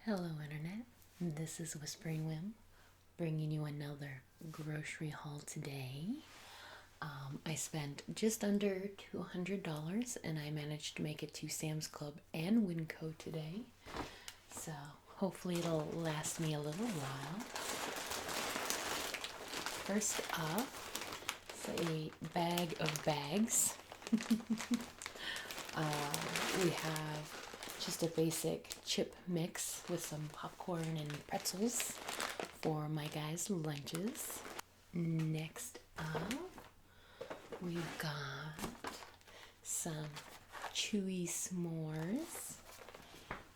Hello, Internet. This is Whispering Whim, bringing you another grocery haul today. I spent just under $200 and I managed to make it to Sam's Club and Winco today. So hopefully it'll last me a little while. First up, it's a bag of bags. We have just a basic chip mix with some popcorn and pretzels for my guys' lunches. Next up, we've got some chewy s'mores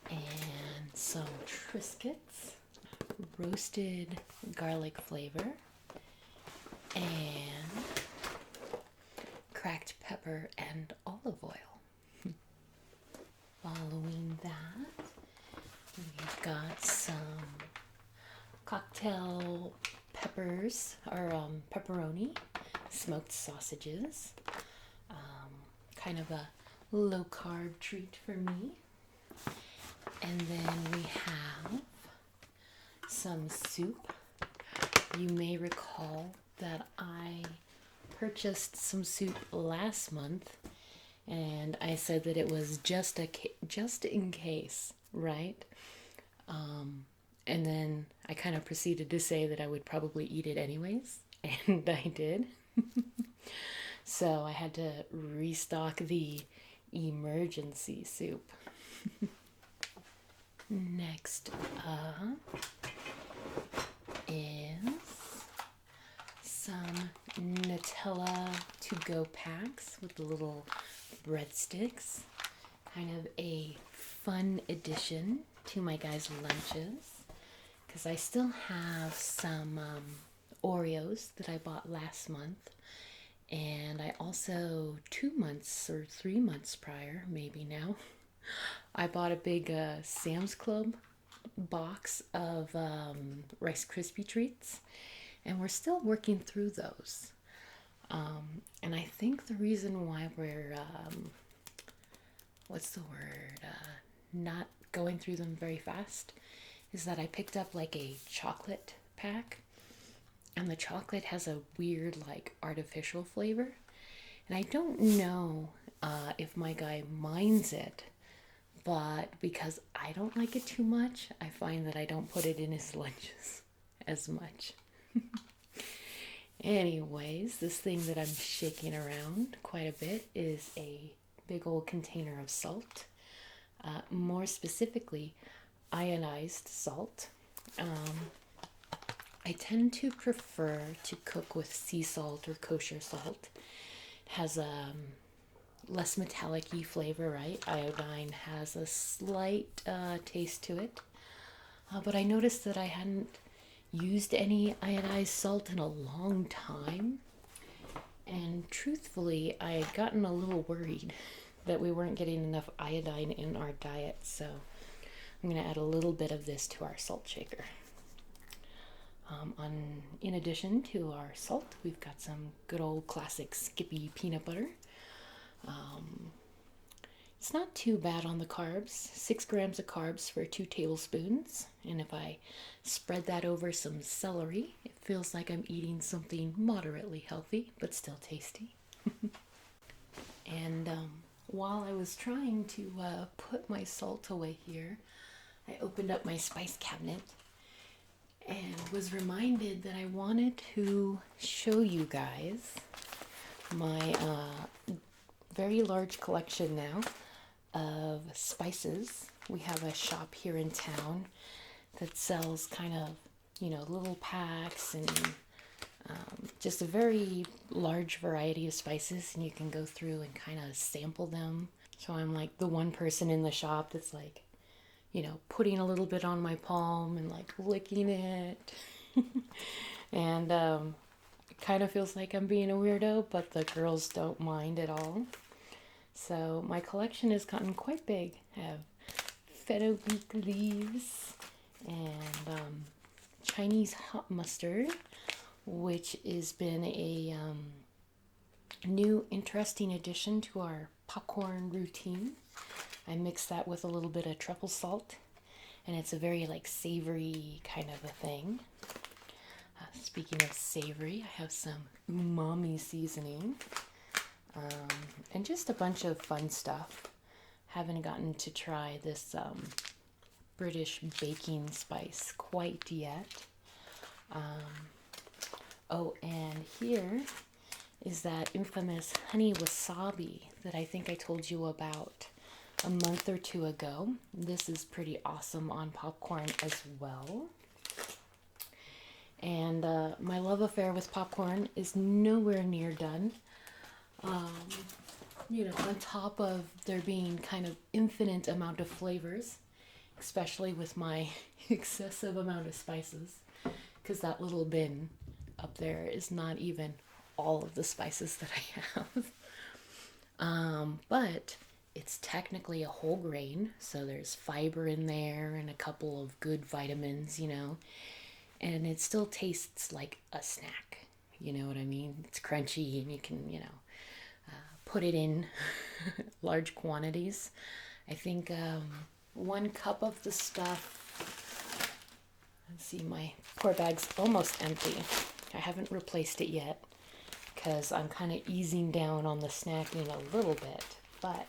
and some Triscuits, roasted garlic flavor, and cracked pepper and olive oil. Following that, we've got some cocktail peppers or pepperoni, smoked sausages, kind of a low carb treat for me. And then we have some soup. You may recall that I purchased some soup last month and I said that it was just in case, right? And then I kind of proceeded to say that I would probably eat it anyways, and I did. So I had to restock the emergency soup. Next up is some Nutella to-go packs with the little breadsticks. Kind of a fun addition to my guys' lunches because I still have some Oreos that I bought last month, and I also 2 months or 3 months prior, maybe now, I bought a big Sam's Club box of Rice Krispie treats, and we're still working through those. And I think the reason why we're, not going through them very fast is that I picked up like a chocolate pack, and the chocolate has a weird, like, artificial flavor. And I don't know if my guy minds it, but because I don't like it too much, I find that I don't put it in his lunches as much. Anyways, this thing that I'm shaking around quite a bit is a big old container of salt. More specifically, ionized salt. I tend to prefer to cook with sea salt or kosher salt. It has a less metallic-y flavor, right? Iodine has a slight taste to it. But I noticed that I hadn't used any iodized salt in a long time, and truthfully I had gotten a little worried that we weren't getting enough iodine in our diet, so I'm going to add a little bit of this to our salt shaker. In addition to our salt, we've got some good old classic Skippy peanut butter. It's not too bad on the carbs, 6 grams of carbs for 2 tablespoons. And if I spread that over some celery, it feels like I'm eating something moderately healthy, but still tasty. And while I was trying to put my salt away here, I opened up my spice cabinet and was reminded that I wanted to show you guys my very large collection now of spices. We have a shop here in town that sells kind of, little packs and just a very large variety of spices, and you can go through and kind of sample them. So I'm like the one person in the shop that's like, putting a little bit on my palm and like licking it. And it kind of feels like I'm being a weirdo, but the girls don't mind at all. So my collection has gotten quite big. I have fenugreek leaves and Chinese hot mustard, which has been a new interesting addition to our popcorn routine. I mix that with a little bit of truffle salt and it's a very like savory kind of a thing. Speaking of savory, I have some umami seasoning, and just a bunch of fun stuff. Haven't gotten to try this British baking spice quite yet. Oh, and here is that infamous honey wasabi that I think I told you about a month or two ago. This is pretty awesome on popcorn as well. And my love affair with popcorn is nowhere near done. You know, on top of there being kind of infinite amount of flavors, especially with my excessive amount of spices, because that little bin up there is not even all of the spices that I have. But it's technically a whole grain, so there's fiber in there and a couple of good vitamins, you know, and it still tastes like a snack. You know what I mean? It's crunchy and you can, you know, put it in large quantities. I think 1 cup of the stuff. Let's see, my poor bag's almost empty. I haven't replaced it yet because I'm kind of easing down on the snacking a little bit. But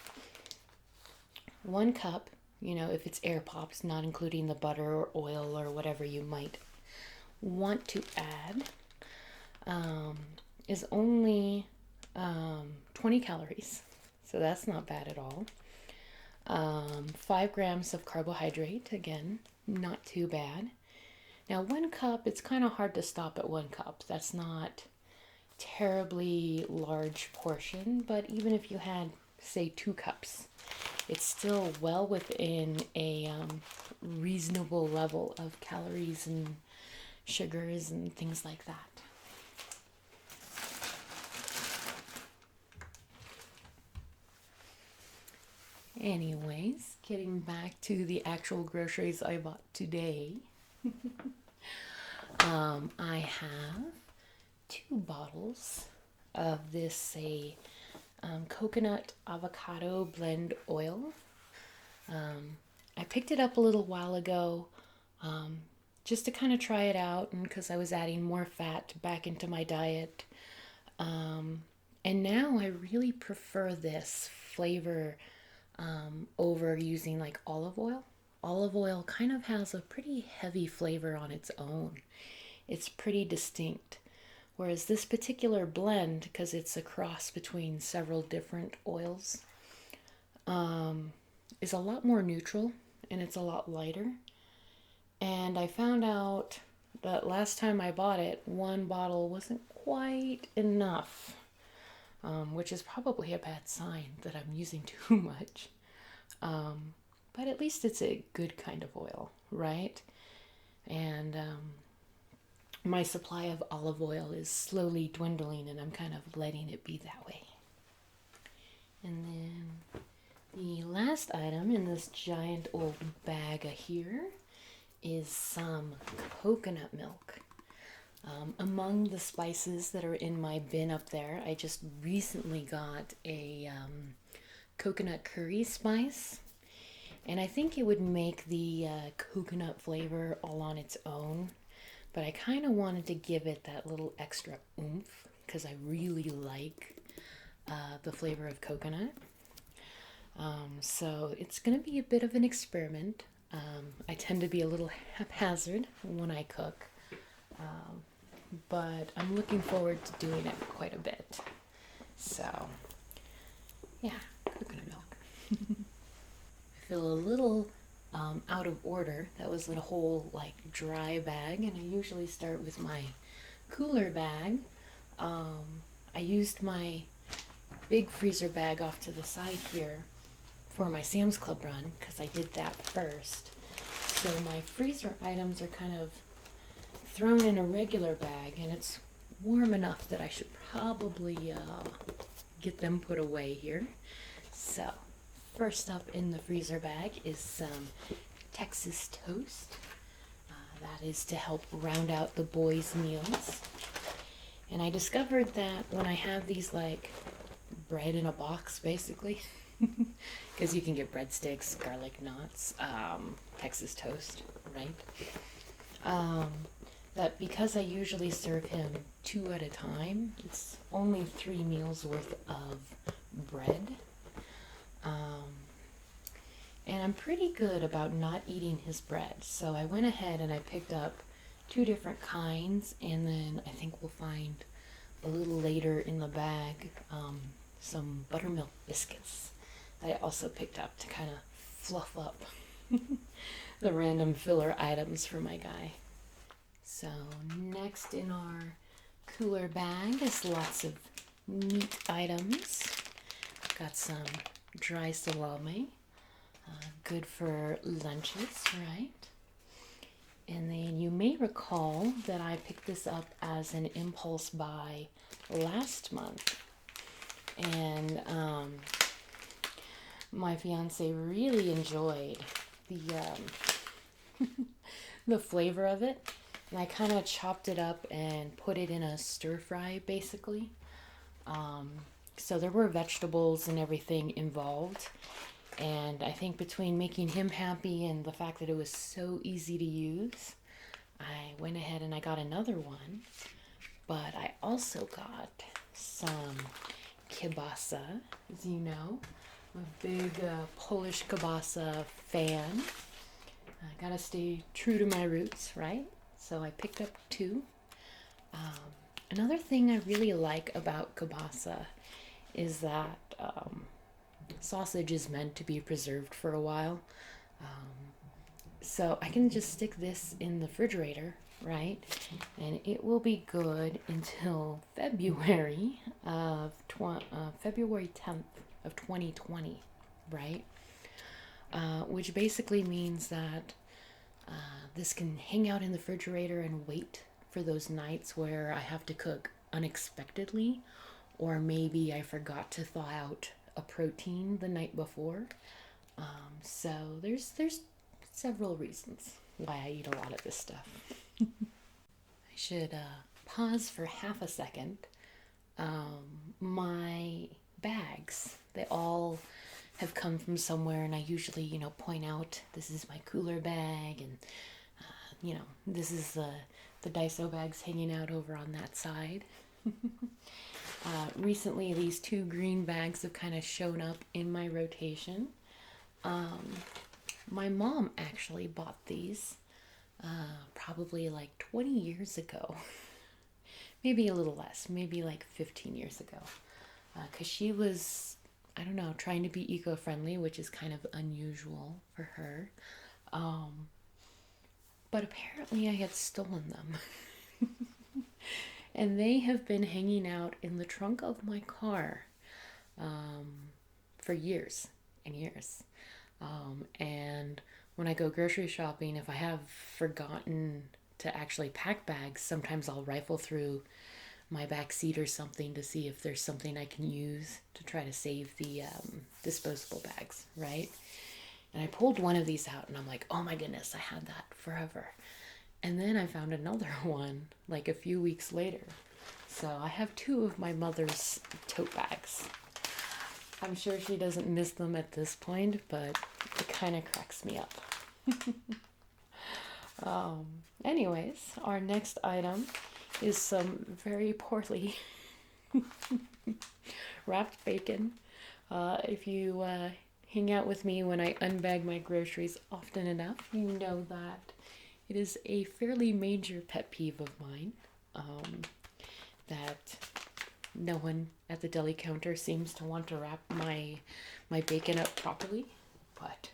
1 cup, you know, if it's air pops, not including the butter or oil or whatever you might want to add, is only 20 calories, so that's not bad at all. 5 grams of carbohydrate, again, not too bad. Now 1 cup, it's kind of hard to stop at 1 cup. That's not terribly large portion, but even if you had, say, 2 cups, it's still well within a reasonable level of calories and sugars and things like that. Anyways, getting back to the actual groceries I bought today. I have 2 bottles of this coconut avocado blend oil. I picked it up a little while ago just to kind of try it out, and because I was adding more fat back into my diet. And now I really prefer this flavor over using like olive oil. Olive oil kind of has a pretty heavy flavor on its own. It's pretty distinct. Whereas this particular blend, because it's a cross between several different oils, is a lot more neutral and it's a lot lighter. And I found out that last time I bought it, 1 bottle wasn't quite enough. Which is probably a bad sign that I'm using too much. But at least it's a good kind of oil, right? And my supply of olive oil is slowly dwindling, and I'm kind of letting it be that way. And then the last item in this giant old bag here is some coconut milk. Among the spices that are in my bin up there, I just recently got a coconut curry spice, and I think it would make the coconut flavor all on its own, but I kind of wanted to give it that little extra oomph because I really like the flavor of coconut. So it's going to be a bit of an experiment. I tend to be a little haphazard when I cook. But I'm looking forward to doing it quite a bit. So, yeah, coconut milk. I feel a little out of order. That was a whole like dry bag, and I usually start with my cooler bag. I used my big freezer bag off to the side here for my Sam's Club run because I did that first. So my freezer items are kind of thrown in a regular bag, and it's warm enough that I should probably get them put away here. So first up in the freezer bag is some Texas toast. That is to help round out the boys' meals. And I discovered that when I have these like bread in a box basically, because you can get breadsticks, garlic knots, Texas toast, right? That because I usually serve him 2 at a time, it's only 3 meals worth of bread. And I'm pretty good about not eating his bread. So I went ahead and I picked up 2 different kinds, and then I think we'll find a little later in the bag some buttermilk biscuits that I also picked up to kind of fluff up the random filler items for my guy. So next in our cooler bag is lots of meat items. Got some dry salami, good for lunches, right? And then you may recall that I picked this up as an impulse buy last month. And my fiance really enjoyed the flavor of it. And I kind of chopped it up and put it in a stir fry, basically. So there were vegetables and everything involved. And I think between making him happy and the fact that it was so easy to use, I went ahead and I got another one. But I also got some kielbasa, as you know. I'm a big Polish kielbasa fan. I gotta stay true to my roots, right? So I picked up 2. Another thing I really like about kielbasa is that sausage is meant to be preserved for a while. So I can just stick this in the refrigerator, right? And it will be good until February 10th of 2020, right? Which basically means that this can hang out in the refrigerator and wait for those nights where I have to cook unexpectedly, or maybe I forgot to thaw out a protein the night before. So there's several reasons why I eat a lot of this stuff. I should pause for half a second. My bags, they all have come from somewhere, and I usually, point out this is my cooler bag, and this is the Daiso bags hanging out over on that side. Recently, these 2 green bags have kind of shown up in my rotation. My mom actually bought these probably like 20 years ago. Maybe a little less, maybe like 15 years ago. Because she was, I don't know, trying to be eco-friendly, which is kind of unusual for her. But apparently I had stolen them. And they have been hanging out in the trunk of my car for years and years. And when I go grocery shopping, if I have forgotten to actually pack bags, sometimes I'll rifle through my back seat or something to see if there's something I can use to try to save the disposable bags, right? And I pulled one of these out and I'm like, oh my goodness, I had that forever. And then I found another one like a few weeks later. So I have 2 of my mother's tote bags. I'm sure she doesn't miss them at this point, but it kind of cracks me up. Anyways, our next item is some very poorly wrapped bacon. If you hang out with me when I unbag my groceries often enough, you know that it is a fairly major pet peeve of mine, that no one at the deli counter seems to want to wrap my bacon up properly, but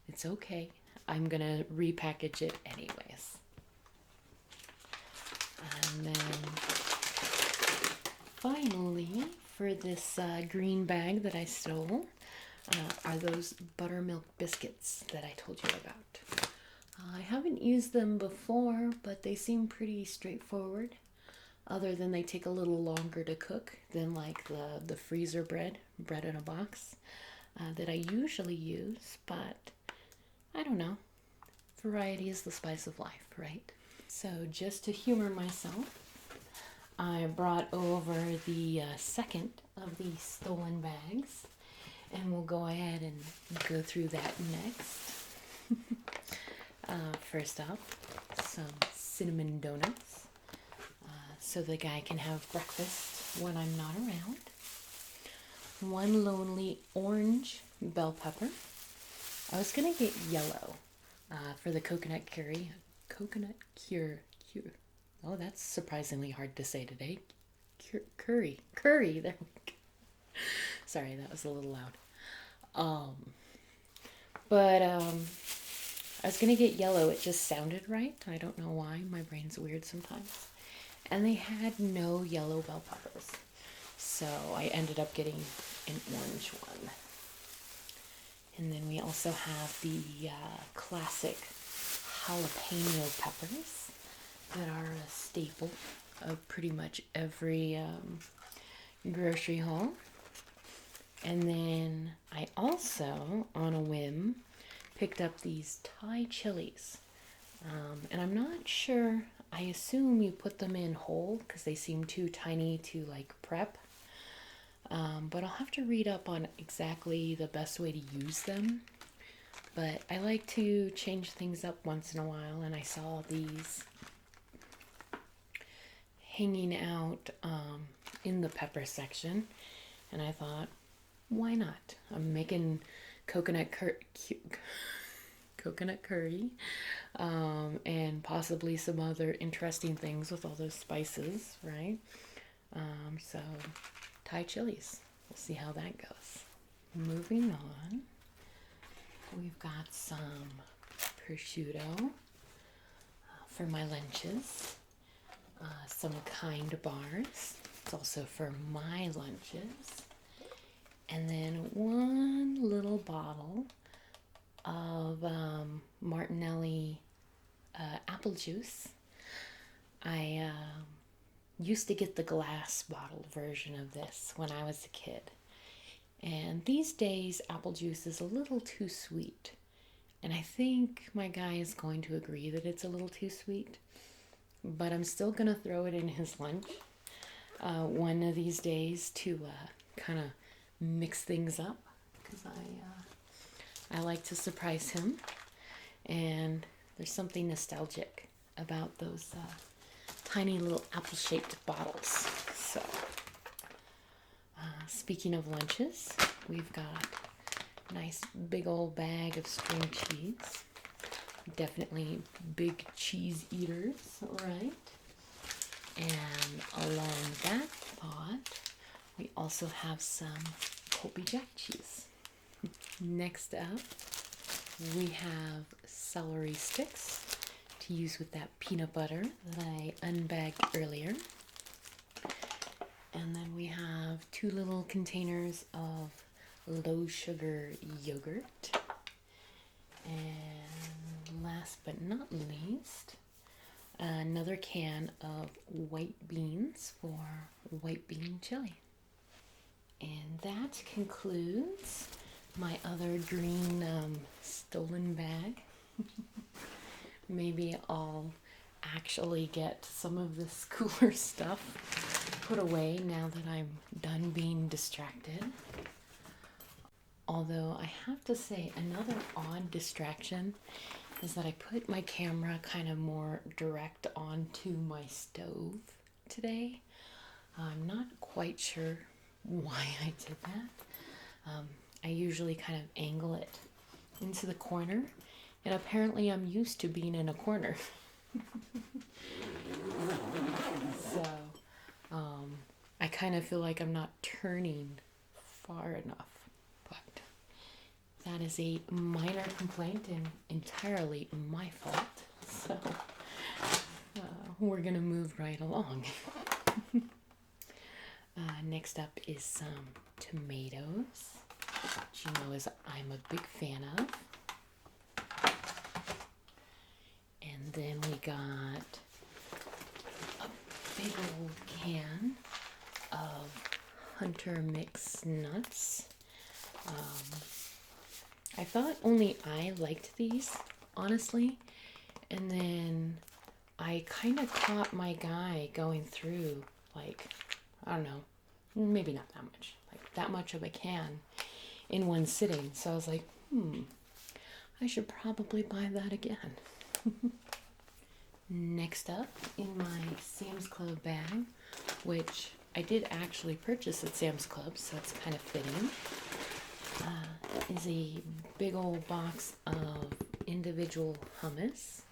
it's okay. I'm gonna repackage it anyways. And then finally, for this green bag that I stole, are those buttermilk biscuits that I told you about. I haven't used them before, but they seem pretty straightforward, other than they take a little longer to cook than like the freezer bread in a box that I usually use, but I don't know. Variety is the spice of life, right? So just to humor myself, I brought over the second of these stolen bags, And we'll go ahead and go through that next. First up, some cinnamon donuts. So the guy can have breakfast when I'm not around. One lonely orange bell pepper. I was gonna get yellow for the coconut curry. Coconut cure. Oh, that's surprisingly hard to say today. Curry. There we go. Sorry, that was a little loud. But I was gonna get yellow. It just sounded right. I don't know why. My brain's weird sometimes. And they had no yellow bell peppers, so I ended up getting an orange one. And then we also have the classic jalapeno peppers that are a staple of pretty much every grocery haul. And then I also, on a whim, picked up these Thai chilies. And I'm not sure, I assume you put them in whole because they seem too tiny to like prep. But I'll have to read up on exactly the best way to use them. But I like to change things up once in a while, and I saw these hanging out in the pepper section, and I thought, why not? I'm making coconut curry and possibly some other interesting things with all those spices, right? So Thai chilies. We'll see how that goes. Moving on, we've got some prosciutto for my lunches. Some kind bars. It's also for my lunches. And then one little bottle of Martinelli apple juice. I used to get the glass bottle version of this when I was a kid. And these days, apple juice is a little too sweet. And I think my guy is going to agree that it's a little too sweet. But I'm still going to throw it in his lunch one of these days to kind of mix things up. Because I like to surprise him. And there's something nostalgic about those tiny little apple-shaped bottles. So, speaking of lunches, we've got a nice big old bag of string cheese. Definitely big cheese eaters, right? And along that thought, we also have some Colby Jack cheese. Next up, we have celery sticks to use with that peanut butter that I unbagged earlier. And then we have 2 little containers of low sugar yogurt. And last but not least, another can of white beans for white bean chili. And that concludes my other green stolen bag. Maybe I'll actually get some of this cooler stuff put away now that I'm done being distracted. Although I have to say, another odd distraction is that I put my camera kind of more direct onto my stove today. I'm not quite sure why I did that. I usually kind of angle it into the corner, and apparently I'm used to being in a corner. So I kind of feel like I'm not turning far enough. But that is a minor complaint and entirely my fault. So we're going to move right along. Next up is some tomatoes, which you know I'm a big fan of. And then we got a big old can of Hunter Mix nuts. I thought only I liked these, honestly. And then I kind of caught my guy going through, like, I don't know, maybe not that much, like that much of a can. in one sitting. So I was like, I should probably buy that again. Next up in my Sam's Club bag, which I did actually purchase at Sam's Club, so it's kind of fitting, is a big old box of individual hummus.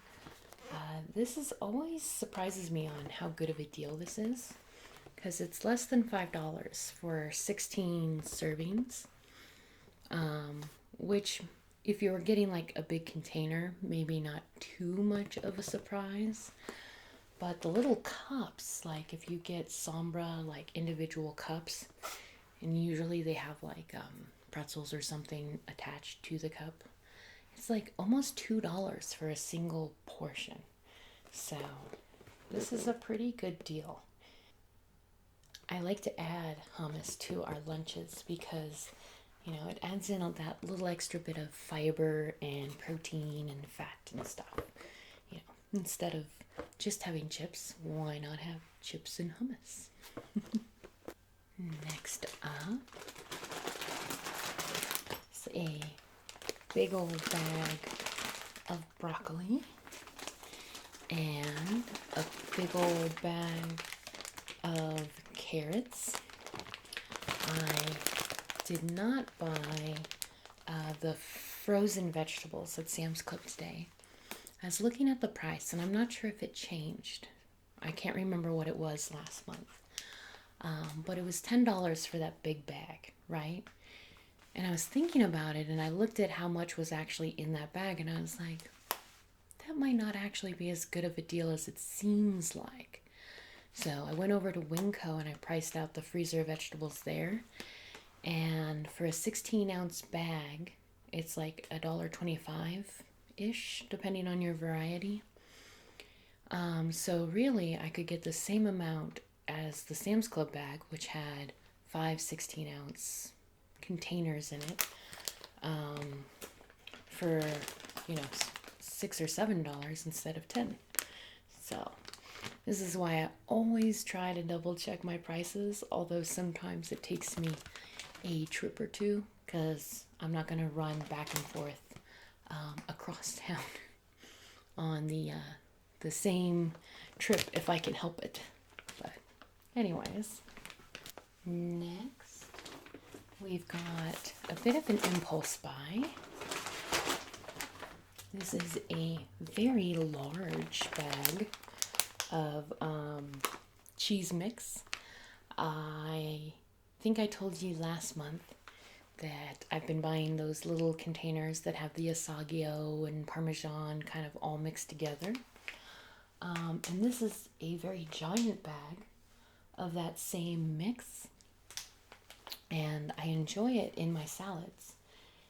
This is always surprises me on how good of a deal this is, because it's less than $5 for 16 servings, which if you were getting like a big container, maybe not too much of a surprise. But the little cups, like if you get Sombra, like individual cups, and usually they have like pretzels or something attached to the cup, it's like almost $2 for a single portion. So this is a pretty good deal. I like to add hummus to our lunches because, you know, it adds in that little extra bit of fiber and protein and fat and stuff. You know, instead of just having chips, why not have chips and hummus? Next up is a big old bag of broccoli and a big old bag of carrots. I did not buy the frozen vegetables at Sam's Club today. I was looking at the price and I'm not sure if it changed. I can't remember what it was last month. But it was $10 for that big bag, right? And I was thinking about it and I looked at how much was actually in that bag and I was like, that might not actually be as good of a deal as it seems like. So I went over to Winco and I priced out the freezer vegetables there. And for a 16-ounce bag, it's like $1.25-ish, depending on your variety. So really, I could get the same amount as the Sam's Club bag, which had 5 16-ounce containers in it, for, you know, $6 or $7 instead of 10. So this is why I always try to double check my prices, although sometimes it takes me a trip or two because I'm not going to run back and forth across town on the same trip if I can help it. But anyways, next we've got a bit of an impulse buy. This is a very large bag of cheese mix. I think I told you last month that I've been buying those little containers that have the Asagio and Parmesan kind of all mixed together. And this is a very giant bag of that same mix. And I enjoy it in my salads.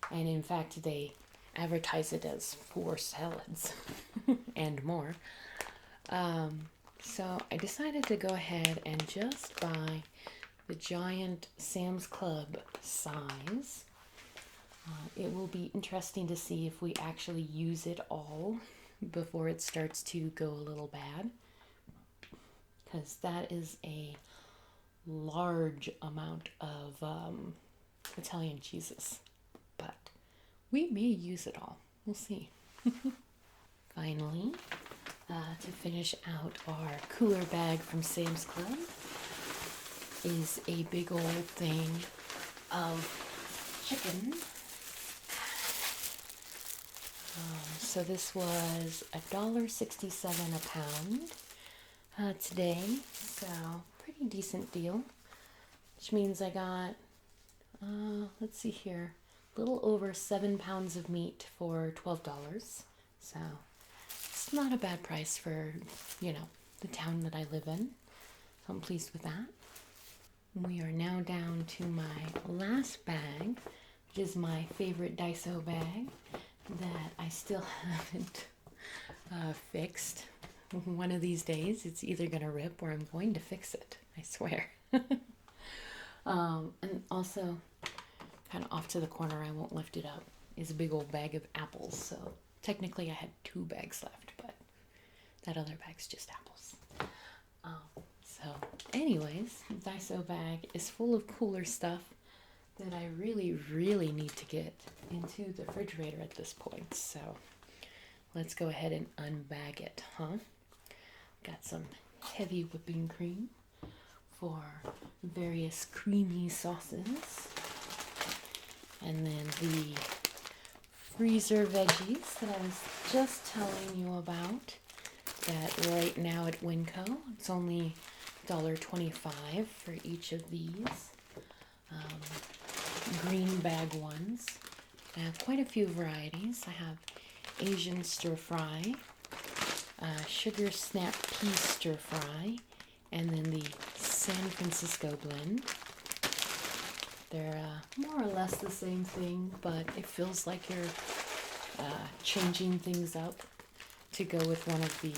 And in fact, they advertise it as 4 salads and more. So I decided to go ahead and just buy the giant Sam's Club size. It will be interesting to see if we actually use it all before it starts to go a little bad, because that is a large amount of Italian cheeses, but we may use it all. We'll see. Finally, to finish out our cooler bag from Sam's Club is a big old thing of chicken. So this was $1.67 a pound today, so pretty decent deal, which means I got, let's see here, a little over 7 pounds of meat for $12. So it's not a bad price for, you know, the town that I live in. So I'm pleased with that. We are now down to my last bag, which is my favorite Daiso bag that I still haven't fixed. One of these days it's either going to rip or I'm going to fix it, I swear. And also, kind of off to the corner, I won't lift it up, is a big old bag of apples. So technically I had 2 bags left, but that other bag's just apples. So anyways, Daiso bag is full of cooler stuff that I really need to get into the refrigerator at this point. So let's go ahead and unbag it, huh? Got some heavy whipping cream for various creamy sauces. And then the freezer veggies that I was just telling you about, that right now at Winco, it's only $1.25 for each of these green bag ones. I have quite a few varieties. I have Asian stir fry, sugar snap pea stir fry, and then the San Francisco blend. They're more or less the same thing, but it feels like you're changing things up to go with one of the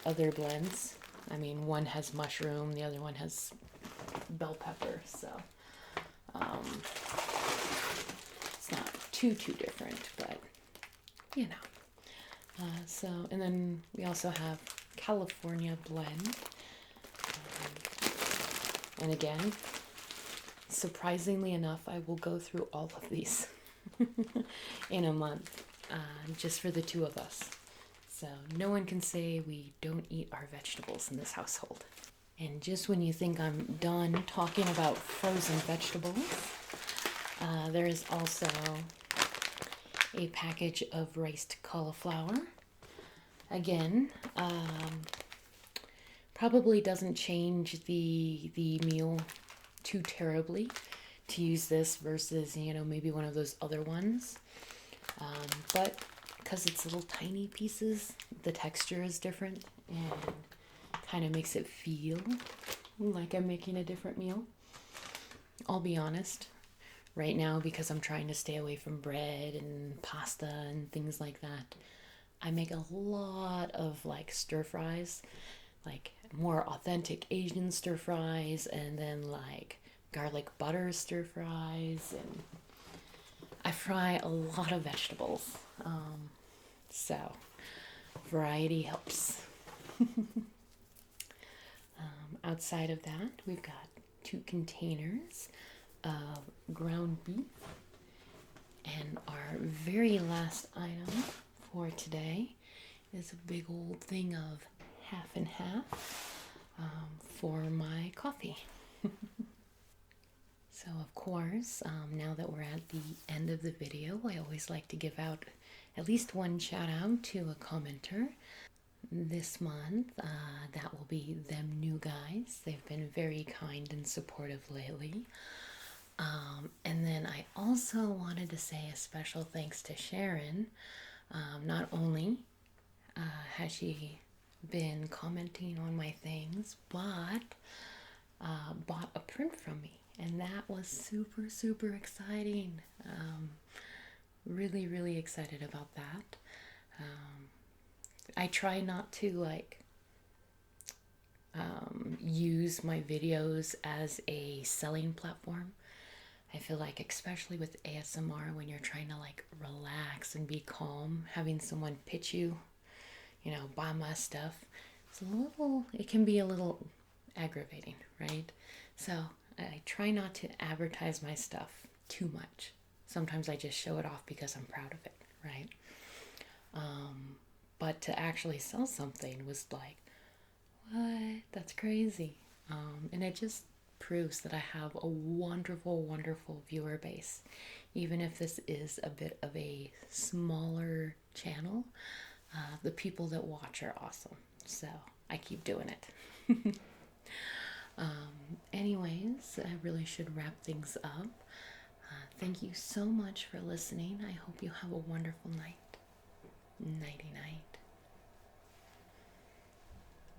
other blends. I mean, one has mushroom, the other one has bell pepper, so it's not too different, but you know. And then we also have California blend, and again, surprisingly enough, I will go through all of these in a month, just for the two of us. So no one can say we don't eat our vegetables in this household. And just when you think I'm done talking about frozen vegetables, there is also a package of riced cauliflower. Again, probably doesn't change the meal too terribly to use this versus, you know, maybe one of those other ones. But because it's little tiny pieces, the texture is different and kind of makes it feel like I'm making a different meal. I'll be honest, right now, because I'm trying to stay away from bread and pasta and things like that, I make a lot of like stir fries, like more authentic Asian stir fries, and then like garlic butter stir fries, and I fry a lot of vegetables. So variety helps. Outside of that, we've got 2 containers of ground beef, and our very last item for today is a big old thing of half and half for my coffee. So of course, now that we're at the end of the video, I always like to give out at least one shout out to a commenter. This month, that will be them new guys. They've been very kind and supportive lately. And then I also wanted to say a special thanks to Sharon. Not only has she been commenting on my things, but bought a print from me. And that was super exciting. Really excited about that. I try not to use my videos as a selling platform. I feel like, especially with ASMR, when you're trying to like relax and be calm, having someone pitch you, you know, buy my stuff, it can be a little aggravating, right? So I try not to advertise my stuff too much. Sometimes I just show it off because I'm proud of it, right? But to actually sell something was like, what? That's crazy. And it just proves that I have a wonderful viewer base. Even if this is a bit of a smaller channel, the people that watch are awesome. So I keep doing it. Anyways, I really should wrap things up. Thank you so much for listening. I hope you have a wonderful night. Nighty night.